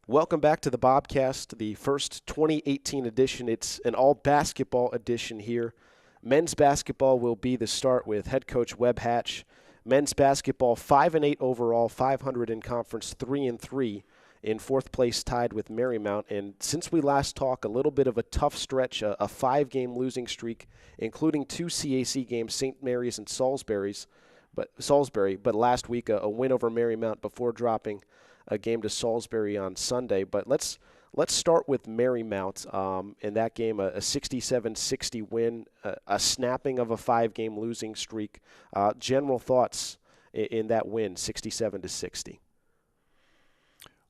Welcome back to the Bobcast, the first 2018 edition. It's an all-basketball edition here. Men's basketball will be the start with head coach Webb Hatch. Men's basketball 5-8 overall, 500 in conference, 3-3 in fourth place, tied with Marymount. And since we last talked, a little bit of a tough stretch, a 5-game losing streak, including 2 CAC games, St. Mary's and Salisbury. But last week a win over Marymount before dropping a game to Salisbury on Sunday. But let's start with Marymount. In that game, a 67-60 win, a snapping of a 5-game losing streak. General thoughts in that win, 67-60.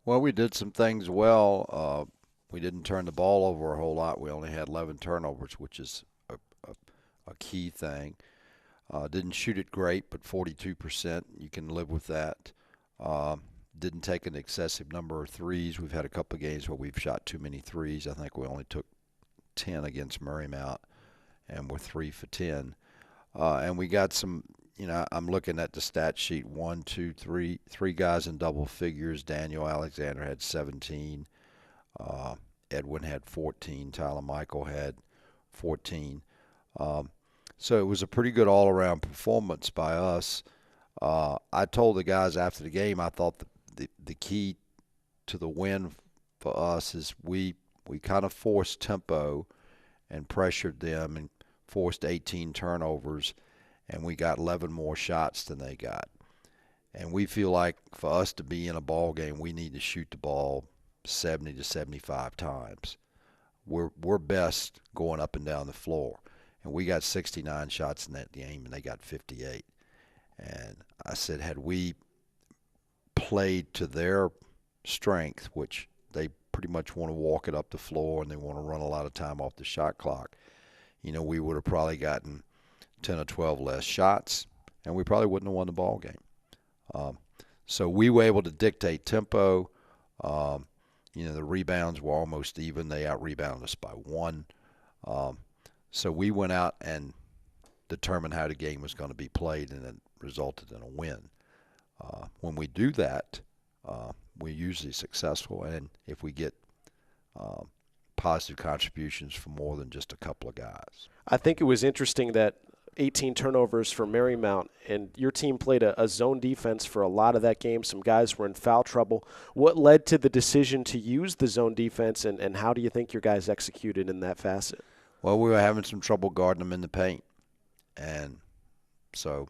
Well, we did some things well. We didn't turn the ball over a whole lot. We only had 11 turnovers, which is a key thing. Didn't shoot it great, but 42%. You can live with that. Didn't take an excessive number of threes. We've had a couple of games where we've shot too many threes. I think we only took 10 against Marymount, and we're 3 for 10. And we got some, I'm looking at the stat sheet, 3 guys in double figures. Daniel Alexander had 17. Edwin had 14. Tyler Michael had 14. So it was a pretty good all-around performance by us. I told the guys after the game I thought the key to the win for us is we kind of forced tempo and pressured them and forced 18 turnovers, and we got 11 more shots than they got. And we feel like for us to be in a ball game, we need to shoot the ball 70 to 75 times. We're best going up and down the floor. And we got 69 shots in that game, and they got 58. And I said, had we played to their strength, which they pretty much want to walk it up the floor and they want to run a lot of time off the shot clock, we would have probably gotten 10 or 12 less shots, and we probably wouldn't have won the ball game. So we were able to dictate tempo. The rebounds were almost even. They out-rebounded us by 1. So we went out and determined how the game was going to be played, and it resulted in a win. When we do that, we're usually successful, and if we get positive contributions from more than just a couple of guys. I think it was interesting that 18 turnovers for Marymount, and your team played a zone defense for a lot of that game. Some guys were in foul trouble. What led to the decision to use the zone defense, and how do you think your guys executed in that facet? Well, we were having some trouble guarding them in the paint. And so,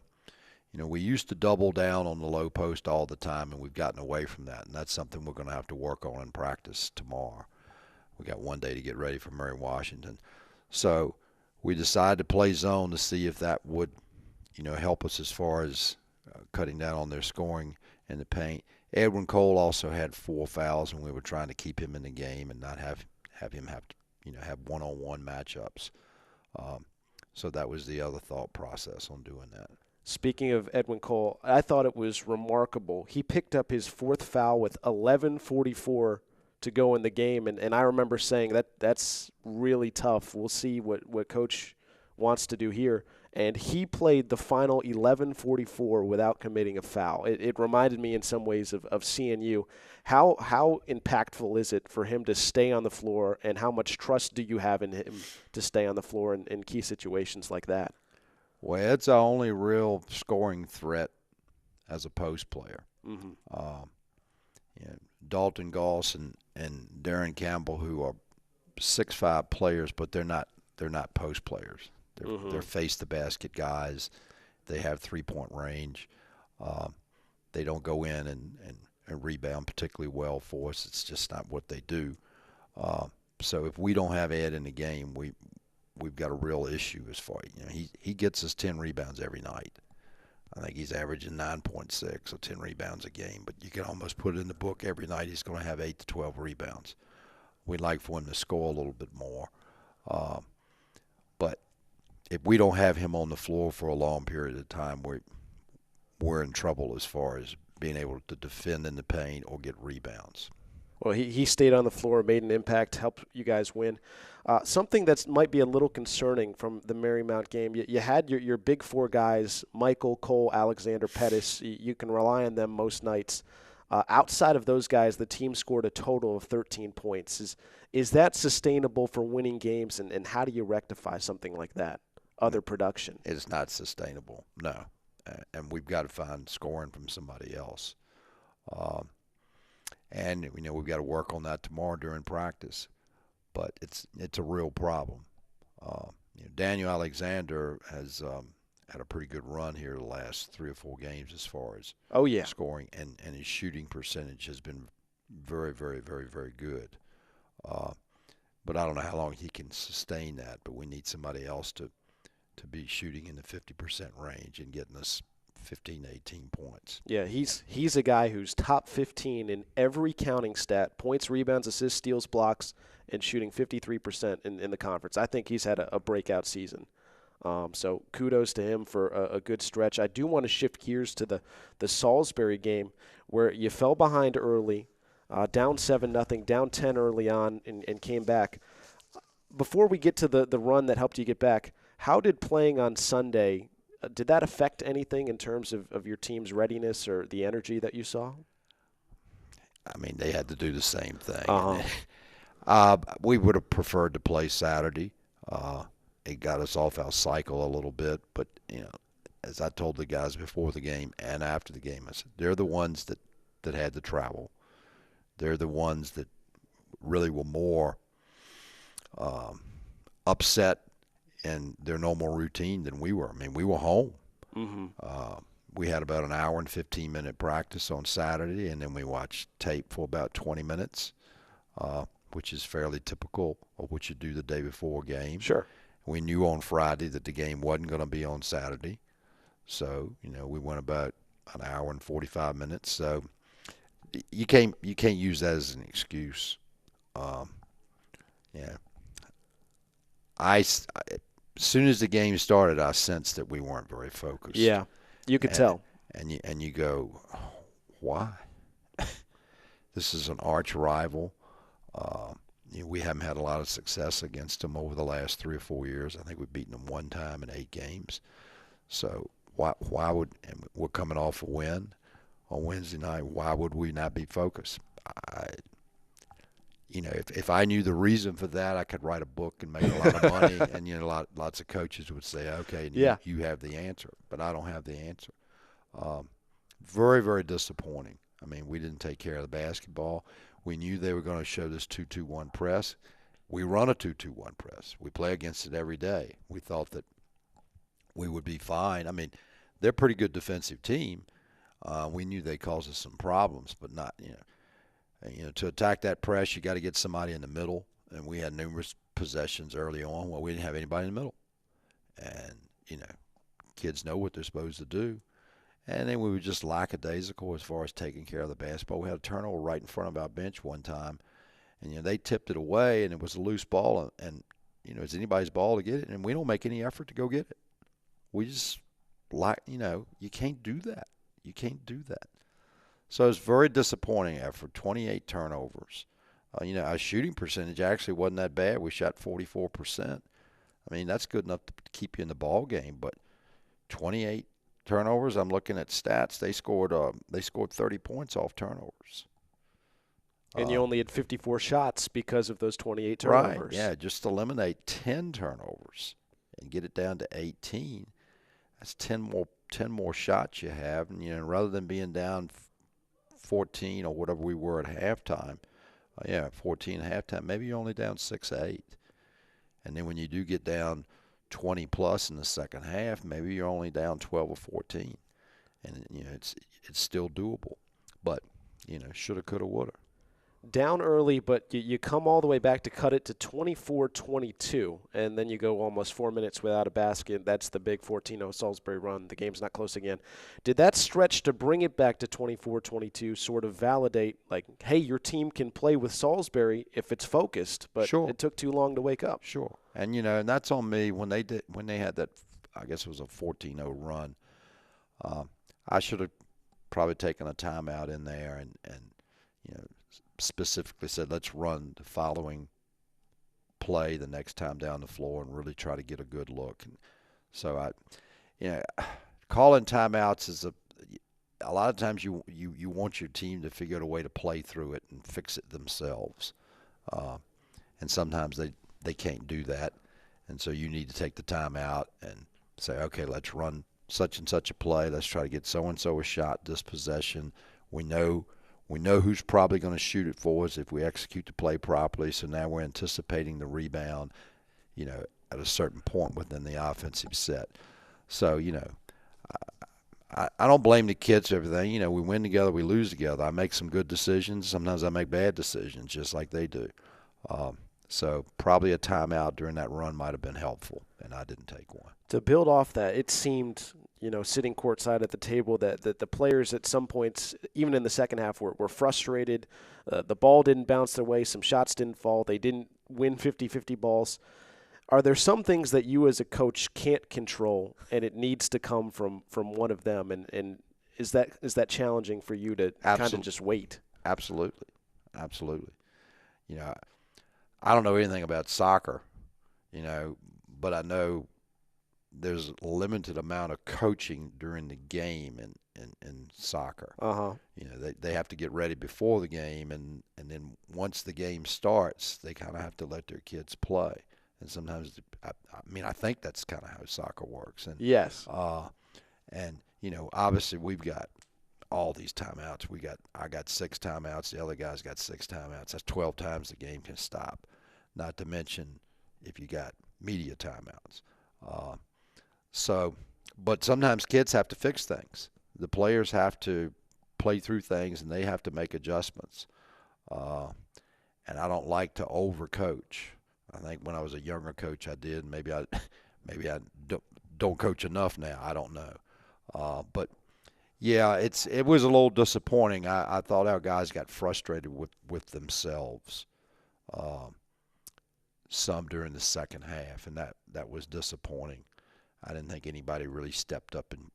we used to double down on the low post all the time, and we've gotten away from that. And that's something we're going to have to work on in practice tomorrow. We got one day to get ready for Mary Washington. So we decided to play zone to see if that would, help us as far as cutting down on their scoring in the paint. Edwin Cole also had 4 fouls, and we were trying to keep him in the game and not have him have to, have one-on-one matchups. So that was the other thought process on doing that. Speaking of Edwin Cole, I thought it was remarkable. He picked up his 4th foul with 11:44 to go in the game, and I remember saying that's really tough. We'll see what Coach wants to do here. And he played the final 11:44 without committing a foul. It reminded me in some ways of CNU. How impactful is it for him to stay on the floor, and how much trust do you have in him to stay on the floor in key situations like that? Well, Ed's our only real scoring threat as a post player. Mm-hmm. Dalton Goss and Darren Campbell, who are 6'5" players, but they're not post players. They're face the basket guys. They have 3-point range. They don't go in and rebound particularly well for us. It's just not what they do. So if we don't have Ed in the game, we've got a real issue as far he gets us 10 rebounds every night. I think he's averaging 9.6 or 10 rebounds a game, but you can almost put it in the book every night he's going to have 8 to 12 rebounds. We'd like for him to score a little bit more. But if we don't have him on the floor for a long period of time, we're in trouble as far as being able to defend in the paint or get rebounds. Well, he stayed on the floor, made an impact, helped you guys win. Something that might be a little concerning from the Marymount game, you had your big 4 guys, Michael, Cole, Alexander, Pettis. You can rely on them most nights. Outside of those guys, the team scored a total of 13 points. Is that sustainable for winning games, and how do you rectify something like that? Other production. It's not sustainable, no. And we've got to find scoring from somebody else. And we've got to work on that tomorrow during practice. But it's a real problem. Daniel Alexander has had a pretty good run here the last 3 or 4 games as far as scoring, and his shooting percentage has been very, very, very, very good. But I don't know how long he can sustain that. But we need somebody else to be shooting in the 50% range and getting us 15, 18 points. Yeah, he's a guy who's top 15 in every counting stat: points, rebounds, assists, steals, blocks, and shooting 53% in the conference. I think he's had a breakout season. So kudos to him for a good stretch. I do want to shift gears to the Salisbury game where you fell behind early, down 7-0, down 10 early on, and came back. Before we get to the run that helped you get back, how did playing on Sunday, did that affect anything in terms of your team's readiness or the energy that you saw? I mean, they had to do the same thing. Uh-huh. We would have preferred to play Saturday. It got us off our cycle a little bit, but as I told the guys before the game and after the game, I said they're the ones that had to travel. They're the ones that really were more upset in their normal routine than we were. I mean, we were home. Mm-hmm. We had about an hour and 15-minute practice on Saturday, and then we watched tape for about 20 minutes, which is fairly typical of what you do the day before a game. Sure. We knew on Friday that the game wasn't going to be on Saturday. So, we went about an hour and 45 minutes. So you can't use that as an excuse. As soon as the game started, I sensed that we weren't very focused. Yeah, you could tell. And you go, why? This is an arch rival. We haven't had a lot of success against them over the last 3 or 4 years. I think we've beaten them 1 time in 8 games. So why would – and we're coming off a win on Wednesday night. Why would we not be focused? If I knew the reason for that, I could write a book and make a lot of money. And lots of coaches would say, "Okay, you have the answer," but I don't have the answer. Very, very disappointing. I mean, we didn't take care of the basketball. We knew they were going to show this 2-2-1 press. We run a 2-2-1 press. We play against it every day. We thought that we would be fine. I mean, they're a pretty good defensive team. We knew they caused us some problems, but not to attack that press, you got to get somebody in the middle, and we had numerous possessions early on where we didn't have anybody in the middle. And, kids know what they're supposed to do. And then we were just lackadaisical as far as taking care of the basketball. We had a turnover right in front of our bench one time, and, they tipped it away, and it was a loose ball, and it's anybody's ball to get it, and we don't make any effort to go get it. We just you can't do that. You can't do that. So it's very disappointing after 28 turnovers. Our shooting percentage actually wasn't that bad. We shot 44%. I mean, that's good enough to keep you in the ball game. But 28 turnovers, I'm looking at stats. They scored 30 points off turnovers. And you only had 54 shots because of those 28 turnovers. Right, yeah, just eliminate 10 turnovers and get it down to 18. That's 10 more shots you have. And, rather than being down 14 or whatever we were at halftime, 14 at halftime, maybe you're only down 6-8. And then when you do get down 20 plus in the second half, maybe you're only down 12 or 14. And, it's still doable. But, shoulda, coulda, woulda. Down early, but you come all the way back to cut it to 24-22, and then you go almost 4 minutes without a basket. That's the big 14-0 Salisbury run. The game's not close again. Did that stretch to bring it back to 24-22 sort of validate, like, hey, your team can play with Salisbury if it's focused, but Sure. It took too long to wake up? Sure. And, and that's on me when they had that, I guess it was a 14-0 run. I should have probably taken a timeout in there and specifically said, let's run the following play the next time down the floor and really try to get a good look. And so calling timeouts a lot of times you want your team to figure out a way to play through it and fix it themselves. And sometimes they can't do that. And so you need to take the time out and say, okay, let's run such and such a play. Let's try to get so-and-so a shot this possession. We know who's probably going to shoot it for us if we execute the play properly. So now we're anticipating the rebound, at a certain point within the offensive set. So, I don't blame the kids for everything. We win together, we lose together. I make some good decisions. Sometimes I make bad decisions, just like they do. So probably a timeout during that run might have been helpful, and I didn't take one. To build off that, it seemed, sitting courtside at the table that the players at some points, even in the second half, were frustrated. The ball didn't bounce their way. Some shots didn't fall. They didn't win 50-50 balls. Are there some things that you as a coach can't control, and it needs to come from one of them? And is that challenging for you to kind of just wait? Absolutely. I don't know anything about soccer, but I know there's a limited amount of coaching during the game in soccer. Uh-huh. They have to get ready before the game, and then once the game starts, they kind of have to let their kids play. And sometimes, I think that's kind of how soccer works. And yes. Obviously we've got all these timeouts. I got 6 timeouts. The other guy's got 6 timeouts. That's 12 times the game can stop. Not to mention if you got media timeouts. But sometimes kids have to fix things. The players have to play through things, and they have to make adjustments. And I don't like to overcoach. I think when I was a younger coach, I did. Maybe I don't coach enough now. I don't know. But yeah, it was a little disappointing. I thought our guys got frustrated with themselves. Some during the second half, and that was disappointing. I didn't think anybody really stepped up and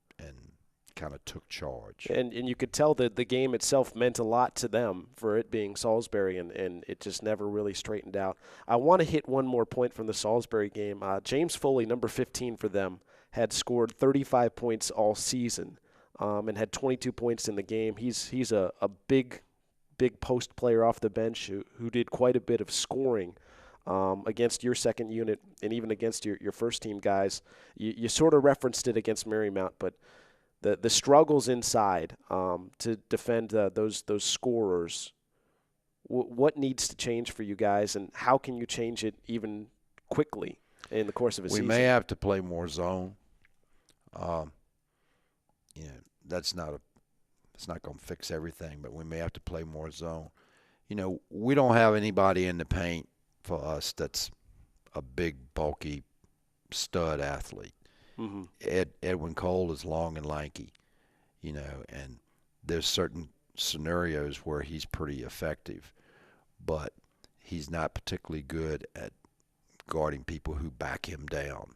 kind of took charge. And you could tell that the game itself meant a lot to them for it being Salisbury, and it just never really straightened out. I want to hit one more point from the Salisbury game. James Foley, number 15 for them, had scored 35 points all season and had 22 points in the game. He's a big post player off the bench who did quite a bit of scoring against your second unit and even against your first team guys. You sort of referenced it against Marymount, but the struggles inside to defend those scorers, what needs to change for you guys, and how can you change it even quickly in the course of a season? We may have to play more zone. It's not going to fix everything, but we may have to play more zone. We don't have anybody in the paint for us that's a big, bulky stud athlete. Mm-hmm. Edwin Cole is long and lanky, and there's certain scenarios where he's pretty effective, but he's not particularly good at guarding people who back him down.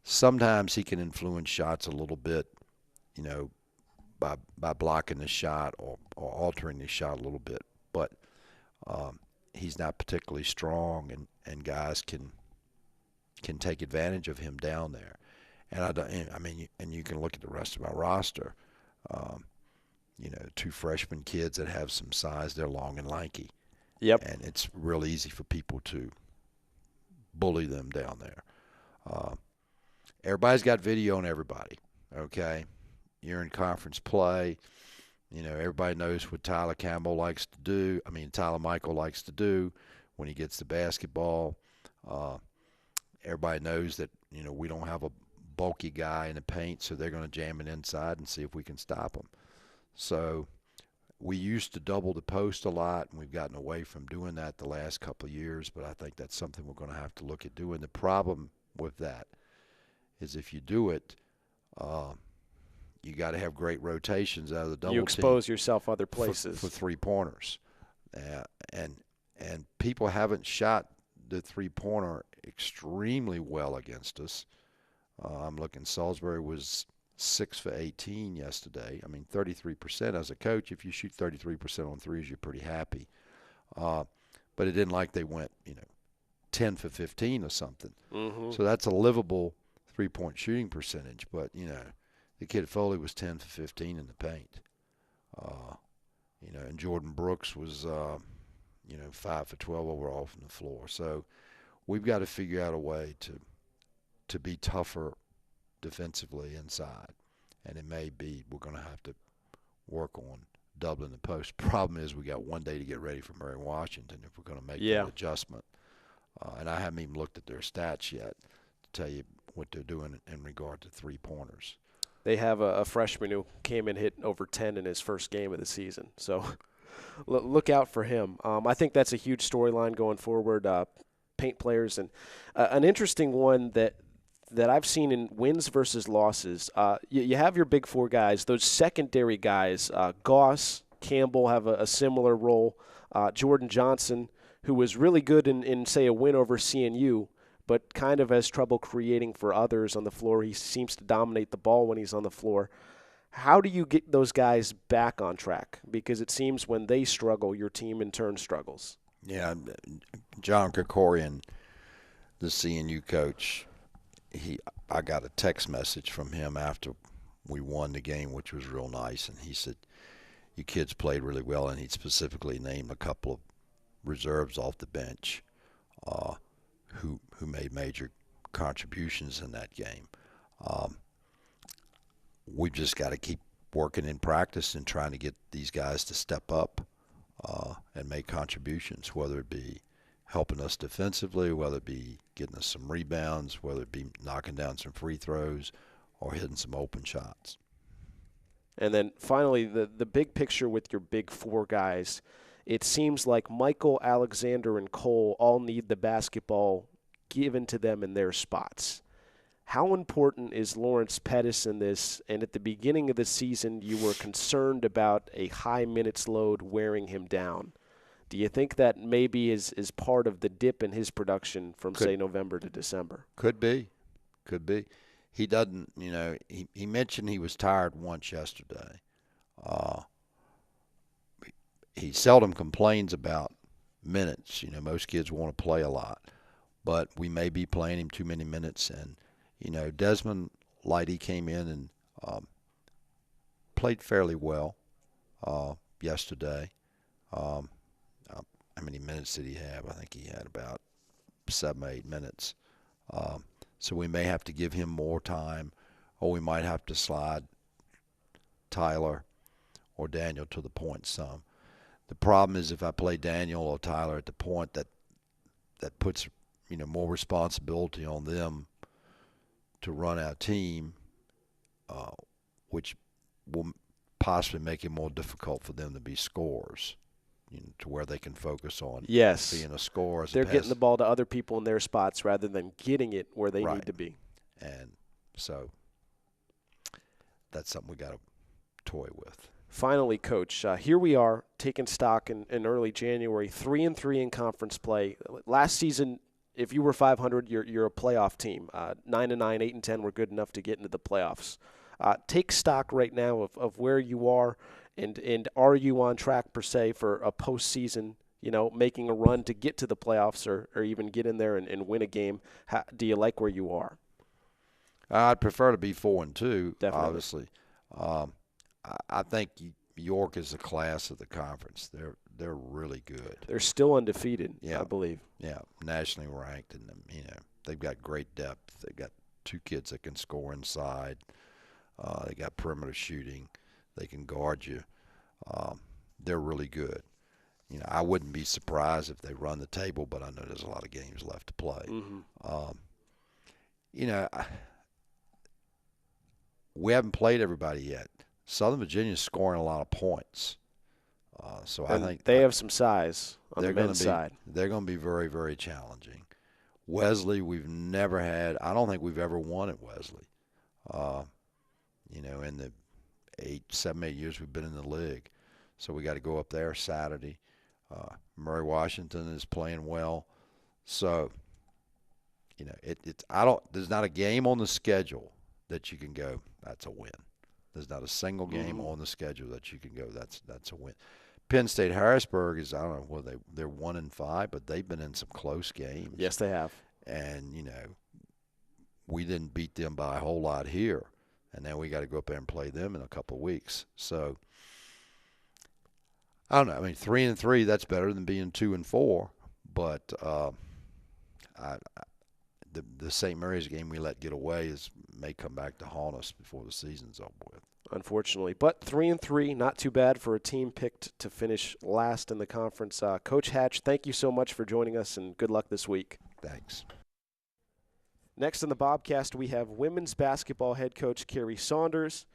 Sometimes he can influence shots a little bit, by blocking the shot or altering the shot a little bit, but he's not particularly strong, and guys can take advantage of him down there. And you can look at the rest of our roster. 2 freshman kids that have some size. They're long and lanky. Yep. And it's real easy for people to bully them down there. Everybody's got video on everybody. Okay, you're in conference play. Everybody knows what Tyler Michael likes to do when he gets the basketball. Everybody knows that, we don't have a bulky guy in the paint, so they're going to jam it inside and see if we can stop them. So we used to double the post a lot, and we've gotten away from doing that the last couple of years, but I think that's something we're going to have to look at doing. The problem with that is if you do it, you got to have great rotations out of the double team. You expose yourself other places. For 3-pointers. And people haven't shot the 3-pointer extremely well against us. I'm looking, Salisbury was 6 for 18 yesterday. 33% as a coach. If you shoot 33% on threes, you're pretty happy. But it didn't like they went, 10 for 15 or something. Mm-hmm. So that's a livable 3-point shooting percentage. But, the kid Foley was 10 for 15 in the paint. And Jordan Brooks was 5 for 12 overall from the floor. So we've got to figure out a way to be tougher defensively inside, and it may be we're going to have to work on doubling the post. Problem is we got one day to get ready for Murray Washington if we're going to make that adjustment. And I haven't even looked at their stats yet to tell you what they're doing in regard to three-pointers. They have a freshman who came and hit over 10 in his first game of the season. So look out for him. I think that's a huge storyline going forward, paint players. And an interesting one that I've seen in wins versus losses, you have your big four guys. Those secondary guys, Goss, Campbell have a similar role. Jordan Johnson, who was really good in, say, a win over CNU, but kind of has trouble creating for others on the floor. He seems to dominate the ball when he's on the floor. How do you get those guys back on track? Because it seems when they struggle, your team in turn struggles. Yeah, John Krikorian, the CNU coach, I got a text message from him after we won the game, which was real nice, and he said, "You kids played really well," and he specifically named a couple of reserves off the bench who made major contributions in that game. We've just got to keep working in practice and trying to get these guys to step up and make contributions, whether it be helping us defensively, whether it be getting us some rebounds, whether it be knocking down some free throws or hitting some open shots. And then finally, the big picture with your big four guys, it seems like Michael, Alexander, and Cole all need the basketball given to them in their spots. How important is Lawrence Pettis in this? And at the beginning of the season, you were concerned about a high minutes load wearing him down. Do you think that maybe is part of the dip in his production from, say, November to December? Could be. He doesn't, he mentioned he was tired once yesterday. He seldom complains about minutes. Most kids want to play a lot. But we may be playing him too many minutes. And, Desmond Lighty came in and played fairly well yesterday. How many minutes did he have? I think he had about 7 or 8 minutes. So we may have to give him more time, or we might have to slide Tyler or Daniel to the point some. The problem is if I play Daniel or Tyler at the point, that puts more responsibility on them to run our team, which will possibly make it more difficult for them to be scorers, to where they can focus on being a scorer. They're getting the ball to other people in their spots rather than getting it where they need to be. And so that's something we got to toy with. Finally, Coach, here we are taking stock in early January, 3-3 in conference play. Last season, if you were 500, you're a playoff team. 9-9, 8-10 were good enough to get into the playoffs. Take stock right now of where you are, and are you on track per se for a postseason? Making a run to get to the playoffs or even get in there and win a game. Do you like where you are? I'd prefer to be 4-2. Definitely. Obviously. I think York is the class of the conference. They're really good. They're still undefeated, I believe. Yeah, nationally ranked, and they've got great depth. They've got 2 kids that can score inside. They got perimeter shooting. They can guard you. They're really good. I wouldn't be surprised if they run the table, but I know there's a lot of games left to play. Mm-hmm. We haven't played everybody yet. Southern Virginia's scoring a lot of points. So I think they have some size on the men's side. They're going to be very, very challenging. Wesley, we've never had – I don't think we've ever won at Wesley. In the 7, 8 years we've been in the league. So we got to go up there Saturday. Murray Washington is playing well. So, there's not a game on the schedule that you can go, that's a win. There's not a single game on the schedule that you can go, that's a win. Penn State Harrisburg is, I don't know, well, they're 1-5, but they've been in some close games. Yes, they have. And, we didn't beat them by a whole lot here. And now we got to go up there and play them in a couple of weeks. So, I don't know. I mean, 3-3, that's better than being 2-4. But the St. Mary's game we let get away may come back to haunt us before the season's over with. Unfortunately, but 3-3, not too bad for a team picked to finish last in the conference. Coach Hatch, thank you so much for joining us, and good luck this week. Thanks. Next on the Bobcast, we have women's basketball head coach Carrie Saunders.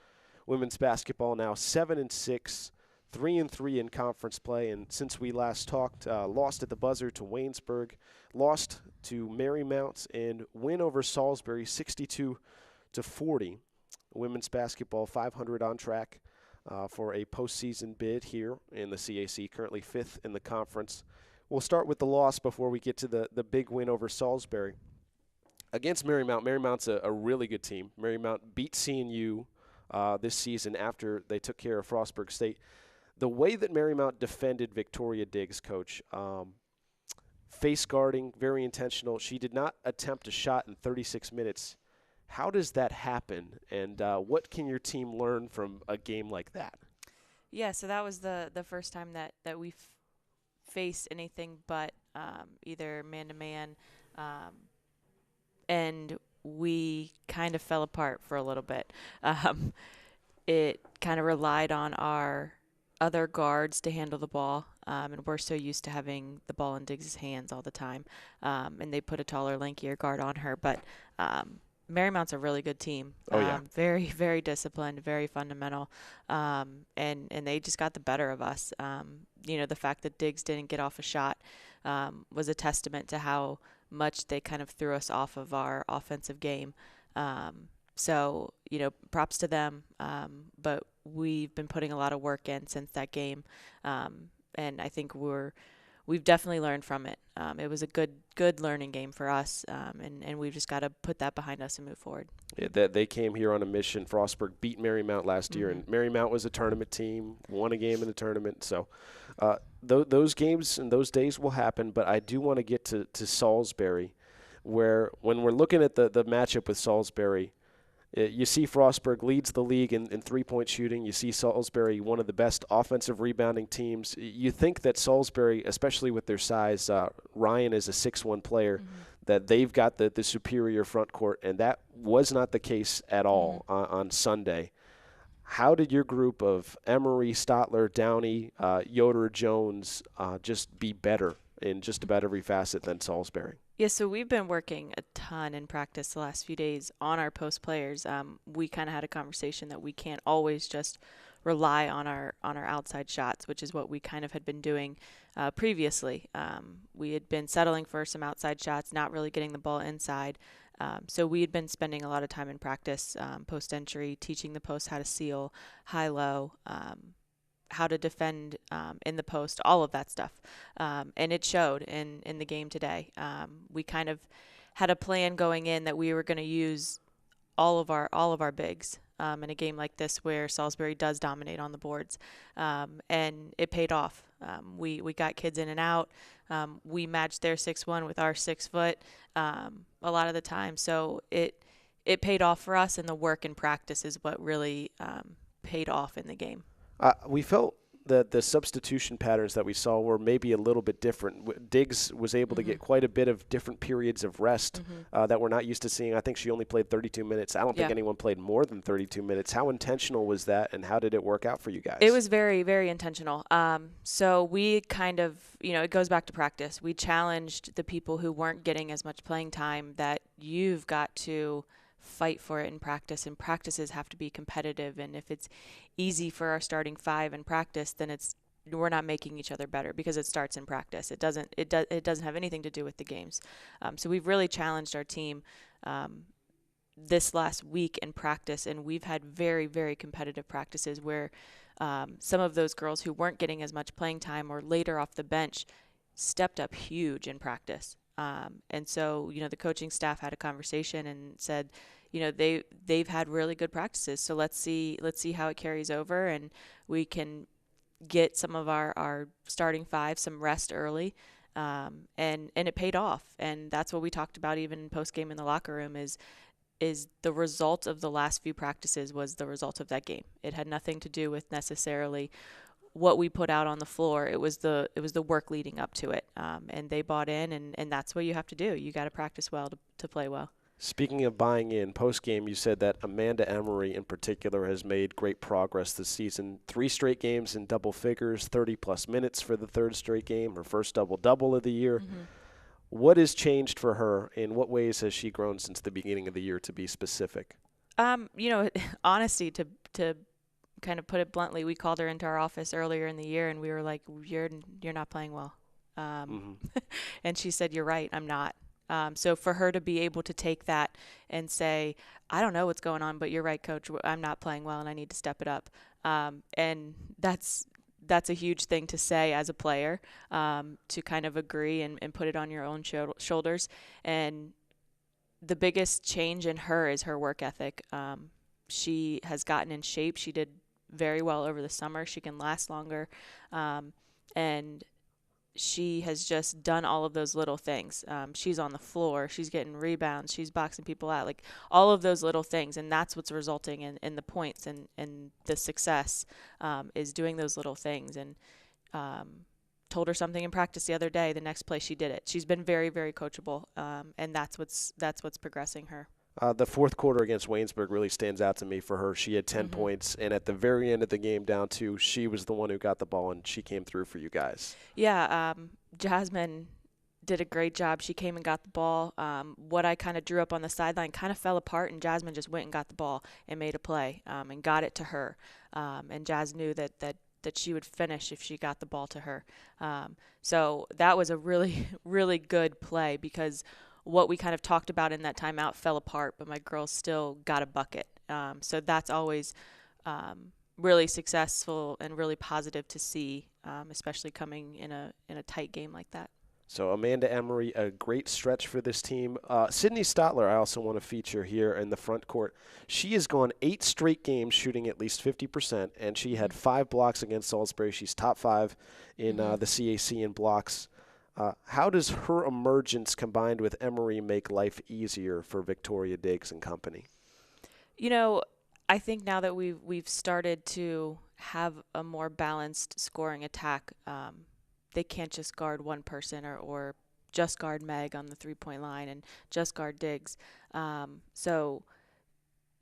Women's basketball now 7-6, 3-3 in conference play, and since we last talked, lost at the buzzer to Waynesburg, lost to Marymount, and win over Salisbury 62-40. Women's basketball 500 on track for a postseason bid here in the CAC, currently 5th in the conference. We'll start with the loss before we get to the big win over Salisbury. Against Marymount, Marymount's a really good team. Marymount beat CNU this season after they took care of Frostburg State. The way that Marymount defended Victoria Diggs, Coach, face guarding, very intentional. She did not attempt a shot in 36 minutes. How does that happen, and what can your team learn from a game like that? Yeah, so that was the first time that we faced anything but either man-to-man, and we kind of fell apart for a little bit. It kind of relied on our other guards to handle the ball, and we're so used to having the ball in Diggs' hands all the time, and they put a taller, lankier guard on her, but Marymount's a really good team. Oh, yeah. Very, very disciplined, very fundamental, and they just got the better of us. The fact that Diggs didn't get off a shot was a testament to how much they kind of threw us off of our offensive game. So, props to them, but we've been putting a lot of work in since that game, and I think we've definitely learned from it. It was a good learning game for us, and we've just got to put that behind us and move forward. Yeah, they came here on a mission. Frostburg beat Marymount last year, and Marymount was a tournament team, won a game in the tournament. So those games and those days will happen, but I do want to get to Salisbury, where when we're looking at the matchup with Salisbury, you see Frostburg leads the league in three-point shooting. You see Salisbury, one of the best offensive rebounding teams. You think that Salisbury, especially with their size, Ryan is a 6'1" player, that they've got the superior front court, and that was not the case at all on Sunday. How did your group of Emery, Stotler, Downey, Yoder, Jones just be better in just about every facet than Salisbury? Yeah, so we've been working a ton in practice the last few days on our post players. We kind of had a conversation that we can't always just rely on our outside shots, which is what we kind of had been doing previously. We had been settling for some outside shots, not really getting the ball inside. So we had been spending a lot of time in practice, post entry, teaching the post how to seal, high-low, how to defend in the post, all of that stuff. And it showed in the game today. We kind of had a plan going in that we were going to use all of our bigs in a game like this where Salisbury does dominate on the boards. And it paid off. We got kids in and out. We matched their 6'1" with our 6 foot a lot of the time. So it paid off for us, and the work and practice is what really paid off in the game. We felt that the substitution patterns that we saw were maybe a little bit different. Diggs was able to get quite a bit of different periods of rest that we're not used to seeing. I think she only played 32 minutes. I don't think anyone played more than 32 minutes. How intentional was that, and how did it work out for you guys? It was very, very intentional. So we kind of, it goes back to practice. We challenged the people who weren't getting as much playing time that you've got to fight for it in practice, and practices have to be competitive. And if it's easy for our starting 5 in practice, then we're not making each other better, because it starts in practice. It doesn't have anything to do with the games. So we've really challenged our team this last week in practice, and we've had very, very competitive practices where some of those girls who weren't getting as much playing time or later off the bench stepped up huge in practice. And so, the coaching staff had a conversation and said, they've had really good practices. So let's see how it carries over, and we can get some of our starting 5 some rest early. And it paid off. And that's what we talked about even post game in the locker room is the result of the last few practices was the result of that game. It had nothing to do with necessarily what we put out on the floor. It was the work leading up to it, and they bought in, and that's what you have to do. You got to practice well to play well. Speaking of buying in, post-game you said that Amanda Emery in particular has made great progress this season. 3 straight games in double figures, 30-plus minutes for the 3rd straight game, her first double-double of the year. Mm-hmm. What has changed for her? In what ways has she grown since the beginning of the year, to be specific? Honesty, to kind of put it bluntly, we called her into our office earlier in the year, and we were like, you're not playing well. And she said, you're right, I'm not. So for her to be able to take that and say, I don't know what's going on, but you're right, Coach, I'm not playing well and I need to step it up. And that's a huge thing to say as a player, to kind of agree and put it on your own shoulders. And the biggest change in her is her work ethic. She has gotten in shape. She did very well over the summer. She can last longer. And she has just done all of those little things. She's on the floor. She's getting rebounds. She's boxing people out. Like all of those little things. And that's what's resulting in the points and the success, is doing those little things. And told her something in practice the other day. The next play she did it. She's been very, very coachable. And that's what's progressing her. The 4th quarter against Waynesburg really stands out to me for her. She had 10 points, and at the very end of the game, down 2, she was the one who got the ball, and she came through for you guys. Yeah, Jasmine did a great job. She came and got the ball. What I kind of drew up on the sideline kind of fell apart, and Jasmine just went and got the ball and made a play, and got it to her. And Jazz knew that she would finish if she got the ball to her. So that was a really, really good play, because what we kind of talked about in that timeout fell apart, but my girls still got a bucket. So that's always really successful and really positive to see, especially coming in a tight game like that. So Amanda Emery, a great stretch for this team. Sydney Stotler, I also want to feature here in the front court. She has gone 8 straight games shooting at least 50%, and she had 5 blocks against Salisbury. She's top 5 in the CAC in blocks. How does her emergence combined with Emery make life easier for Victoria Diggs and company? I think now that we've started to have a more balanced scoring attack, they can't just guard one person or just guard Meg on the 3-point line and just guard Diggs. So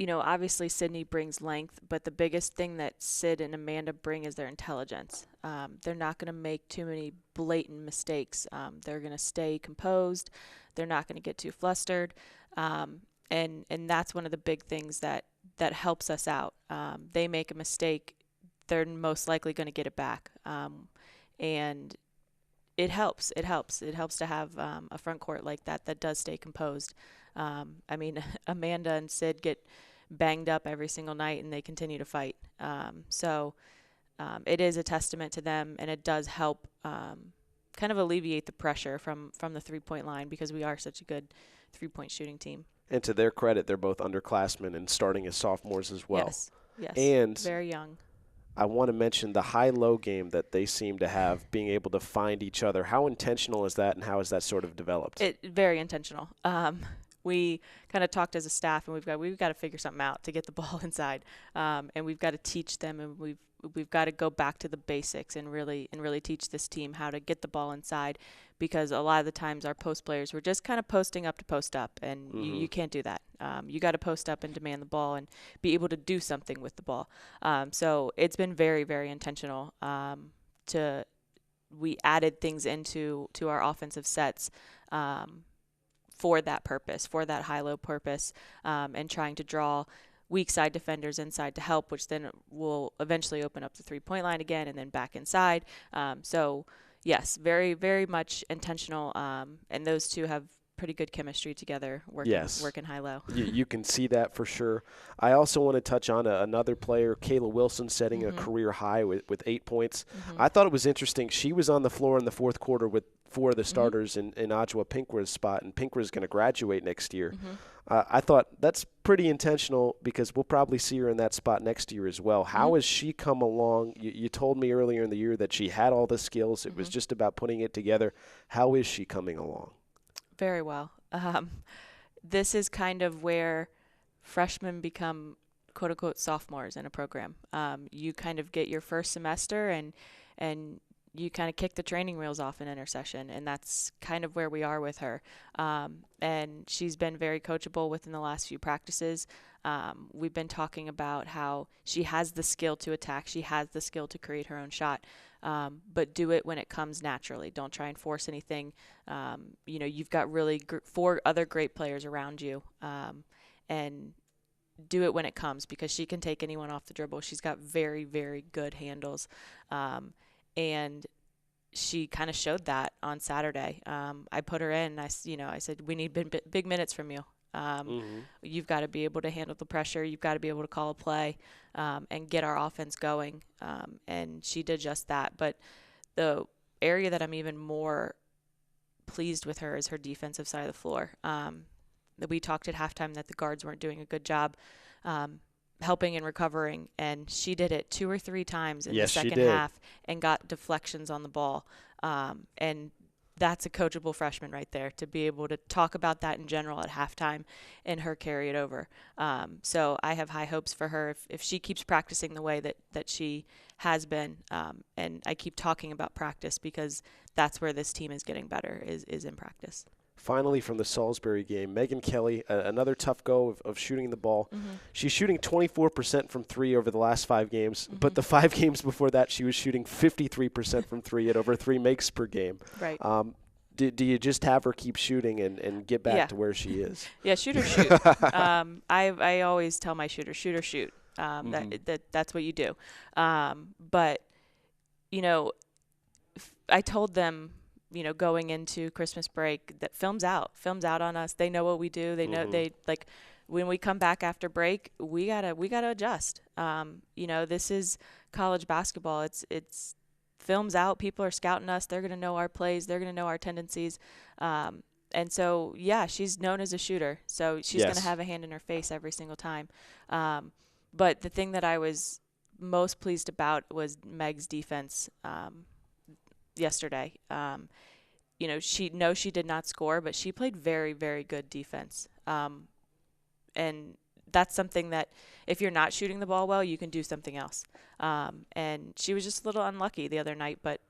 obviously Sydney brings length, but the biggest thing that Sid and Amanda bring is their intelligence. They're not going to make too many blatant mistakes. They're going to stay composed. They're not going to get too flustered. And that's one of the big things that helps us out. They make a mistake, they're most likely going to get it back. And it helps. It helps to have a front court like that does stay composed. Amanda and Sid get banged up every single night, and they continue to fight. So it is a testament to them, and it does help kind of alleviate the pressure from the 3-point line, because we are such a good 3-point shooting team. And to their credit, they're both underclassmen and starting as sophomores as well. Yes, and very young. I want to mention the high-low game that they seem to have, being able to find each other. How intentional is that, and how has that sort of developed? Very intentional. We kind of talked as a staff, and we've got to figure something out to get the ball inside, and we've got to teach them, and we've got to go back to the basics and really teach this team how to get the ball inside, because a lot of the times our post players were just kind of posting up to post up, and you can't do that. You got to post up and demand the ball and be able to do something with the ball. So it's been very, very intentional. We added things into our offensive sets for that purpose, for that high-low purpose, and trying to draw weak side defenders inside to help, which then will eventually open up the 3-point line again and then back inside. So, yes, very, very much intentional, and those two have pretty good chemistry together working high-low. You can see that for sure. I also want to touch on another player, Kayla Wilson, setting a career high with 8 points. I thought it was interesting. She was on the floor in the 4th quarter with 4 of the starters in Adjoa Pinkra's spot, and Pinkra's going to graduate next year. I thought that's pretty intentional, because we'll probably see her in that spot next year as well. How has she come along? You told me earlier in the year that she had all the skills. It was just about putting it together. How is she coming along? Very well. This is kind of where freshmen become quote unquote sophomores in a program. You kind of get your first semester and you kind of kick the training wheels off in intercession, and that's kind of where we are with her. And she's been very coachable within the last few practices. We've been talking about how she has the skill to attack. She has the skill to create her own shot, but do it when it comes naturally. Don't try and force anything. You've got really 4 other great players around you, and do it when it comes, because she can take anyone off the dribble. She's got very, very good handles. And she kind of showed that on Saturday. I put her in. I said, we need big minutes from you. You've got to be able to handle the pressure. You've got to be able to call a play and get our offense going. And she did just that. But the area that I'm even more pleased with her is her defensive side of the floor. We talked at halftime that the guards weren't doing a good job helping and recovering, and she did it 2 or 3 times in the second half and got deflections on the ball. And that's a coachable freshman right there, to be able to talk about that in general at halftime and her carry it over. So I have high hopes for her if she keeps practicing the way that she has been. And I keep talking about practice because that's where this team is getting better, is in practice. Finally, from the Salisbury game, Megan Kelly, another tough go of shooting the ball. She's shooting 24% from 3 over the last 5 games, but the 5 games before that, she was shooting 53% from 3 at over 3 makes per game. Right. Do you just have her keep shooting and get back to where she is? Yeah, shoot or shoot. I always tell my shooters, shoot or shoot. That's what you do. But, I told them, going into Christmas break, that film's out on us. They know what we do. They know when we come back after break, we gotta adjust. This is college basketball. It's film's out. People are scouting us. They're going to know our plays. They're going to know our tendencies. And so, she's known as a shooter. So she's going to have a hand in her face every single time. But the thing that I was most pleased about was Meg's defense yesterday. She did not score, but she played very, very good defense. And that's something that if you're not shooting the ball well, you can do something else. And she was just a little unlucky the other night, but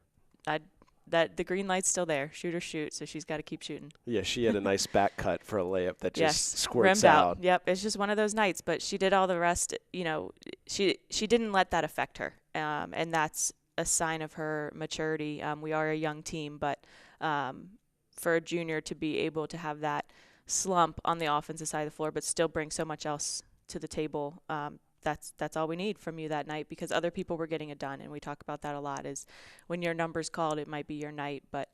that the green light's still there. Shoot or shoot, so she's got to keep shooting. Yeah, she had a nice back cut for a layup that just squirts out. Yep, it's just one of those nights, but she did all the rest. She didn't let that affect her, and that's a sign of her maturity. We are a young team, but for a junior to be able to have that slump on the offensive side of the floor but still bring so much else to the table, that's all we need from you that night, because other people were getting it done, and we talk about that a lot, is when your number's called, it might be your night, but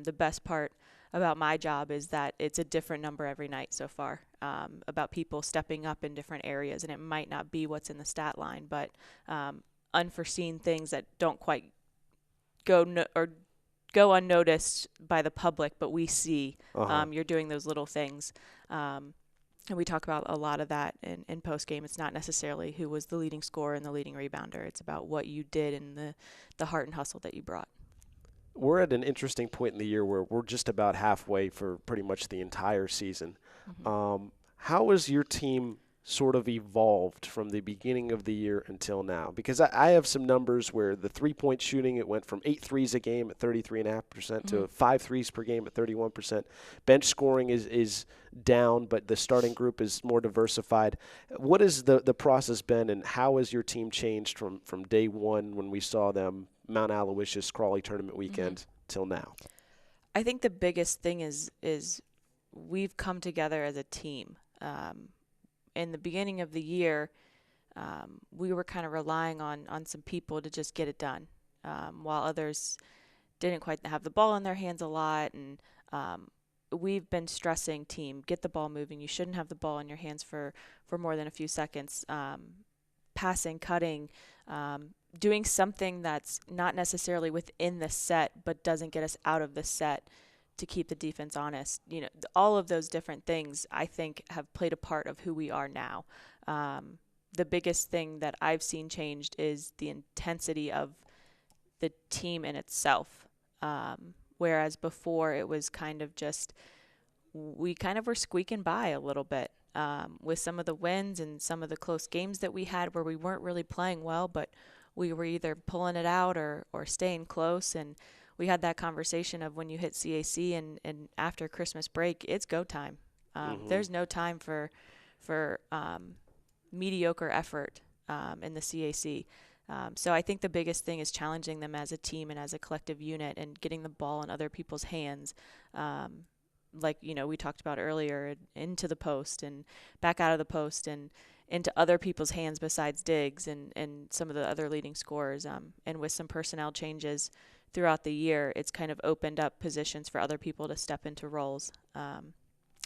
the best part about my job is that it's a different number every night so far, about people stepping up in different areas, and it might not be what's in the stat line, but unforeseen things that don't quite go unnoticed by the public, but we see. You're doing those little things. And we talk about a lot of that in post-game. It's not necessarily who was the leading scorer and the leading rebounder. It's about what you did and the heart and hustle that you brought. We're at an interesting point in the year where we're just about halfway for pretty much the entire season. How has your team sort of evolved from the beginning of the year until now? Because I have some numbers where the three-point shooting, it went from 8 threes a game at 33.5% to 5 threes per game at 31%. Bench scoring is down, but the starting group is more diversified. What has the process been, and how has your team changed from day one when we saw them Mount Aloysius Crawley tournament weekend till now? I think the biggest thing is we've come together as a team. In the beginning of the year, we were kind of relying on some people to just get it done, while others didn't quite have the ball in their hands a lot. And we've been stressing, team, get the ball moving. You shouldn't have the ball in your hands for more than a few seconds. Passing, cutting, doing something that's not necessarily within the set but doesn't get us out of the set to keep the defense honest. All of those different things, I think, have played a part of who we are now. The biggest thing that I've seen changed is the intensity of the team in itself. Whereas before it was kind of just, we kind of were squeaking by a little bit. with some of the wins and some of the close games that we had where we weren't really playing well, but we were either pulling it out or staying close. And we had that conversation of when you hit CAC and after Christmas break, it's go time. There's no time for mediocre effort in the CAC. So I think the biggest thing is challenging them as a team and as a collective unit and getting the ball in other people's hands. Like, we talked about earlier, into the post and back out of the post and into other people's hands besides Diggs and some of the other leading scorers. And with some personnel changes throughout the year, it's kind of opened up positions for other people to step into roles.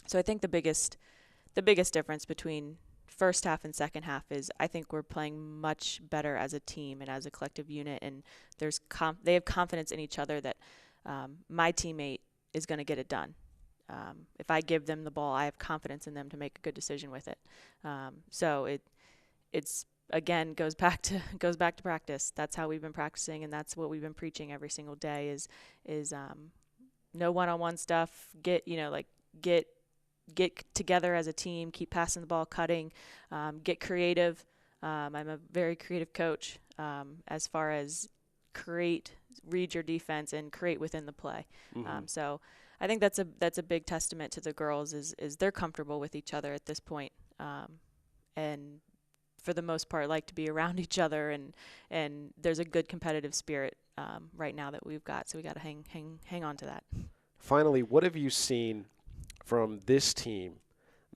So I think the biggest difference between first half and second half is I think we're playing much better as a team and as a collective unit, and they have confidence in each other that my teammate is going to get it done. If I give them the ball, I have confidence in them to make a good decision with it. So it's again goes back to practice. That's how we've been practicing, and that's what we've been preaching every single day is no one-on-one stuff. Get together as a team, keep passing the ball, cutting, get creative. I'm a very creative coach as far as read your defense and create within the play. So I think that's a big testament to the girls is they're comfortable with each other at this point, and for the most part like to be around each other, and there's a good competitive spirit right now that we've got. So we got to hang on to that. Finally, what have you seen from this team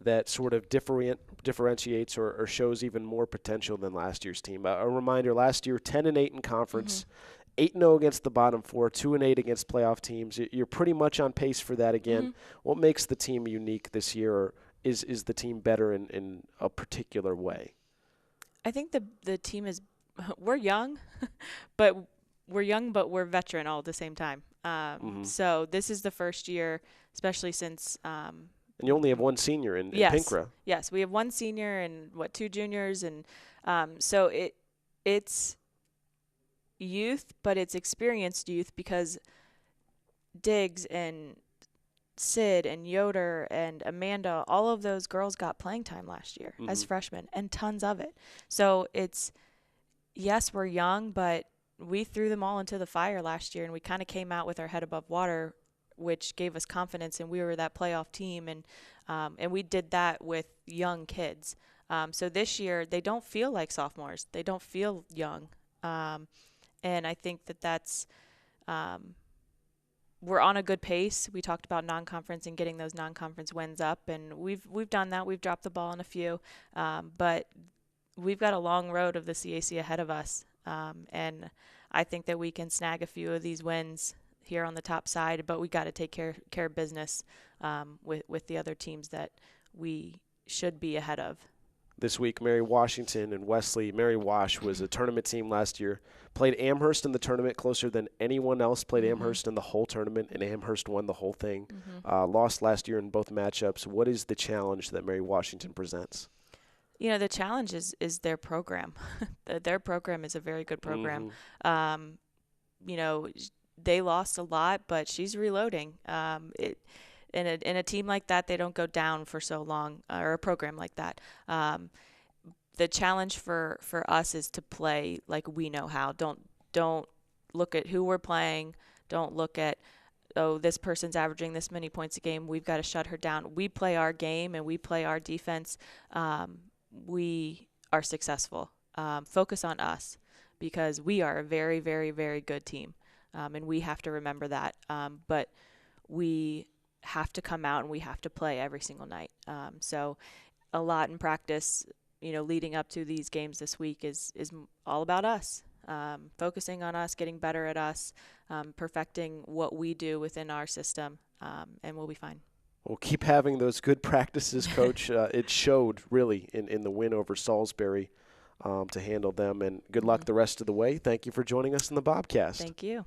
that sort of differentiates or shows even more potential than last year's team? A reminder, last year 10-8 in conference, 8-0 against the bottom four, 2-8 against playoff teams. You're pretty much on pace for that again. What makes the team unique this year, or is the team better in a particular way? I think the team is we're young, but we're veteran all at the same time. So this is the first year, especially since and you only have one senior in Pinkra. Yes, we have one senior and two juniors, and so it's youth, but it's experienced youth because Diggs and Sid and Yoder and Amanda, all of those girls got playing time last year as freshmen, and tons of it. So yes, we're young, but we threw them all into the fire last year, and we kind of came out with our head above water, which gave us confidence, and we were that playoff team, and we did that with young kids. So this year, they don't feel like sophomores. They don't feel young, and I think that's we're on a good pace. We talked about non-conference and getting those non-conference wins up, and we've done that. We've dropped the ball in a few, but we've got a long road of the CAC ahead of us. And I think that we can snag a few of these wins here on the top side, but we got to take care of business with the other teams that we should be ahead of. This week, Mary Washington and Wesley. Mary Wash was a tournament team last year, played Amherst in the tournament closer than anyone else, played Amherst in the whole tournament, and Amherst won the whole thing. Lost last year in both matchups. What is the challenge that Mary Washington presents? The challenge is their program. Their program is a very good program. They lost a lot, but she's reloading. In a team like that, they don't go down for so long, or a program like that. The challenge for us is to play like we know how. Don't look at who we're playing. Don't look at, this person's averaging this many points a game. We've got to shut her down. We play our game and we play our defense. We are successful. Focus on us because we are a very, very, very good team, and we have to remember that. But we have to come out and we have to play every single night. So a lot in practice, leading up to these games this week is all about us, focusing on us, getting better at us, perfecting what we do within our system, and we'll be fine. Well, keep having those good practices, Coach. It showed really in the win over Salisbury to handle them. And good luck the rest of the way. Thank you for joining us in the Bobcast. Thank you.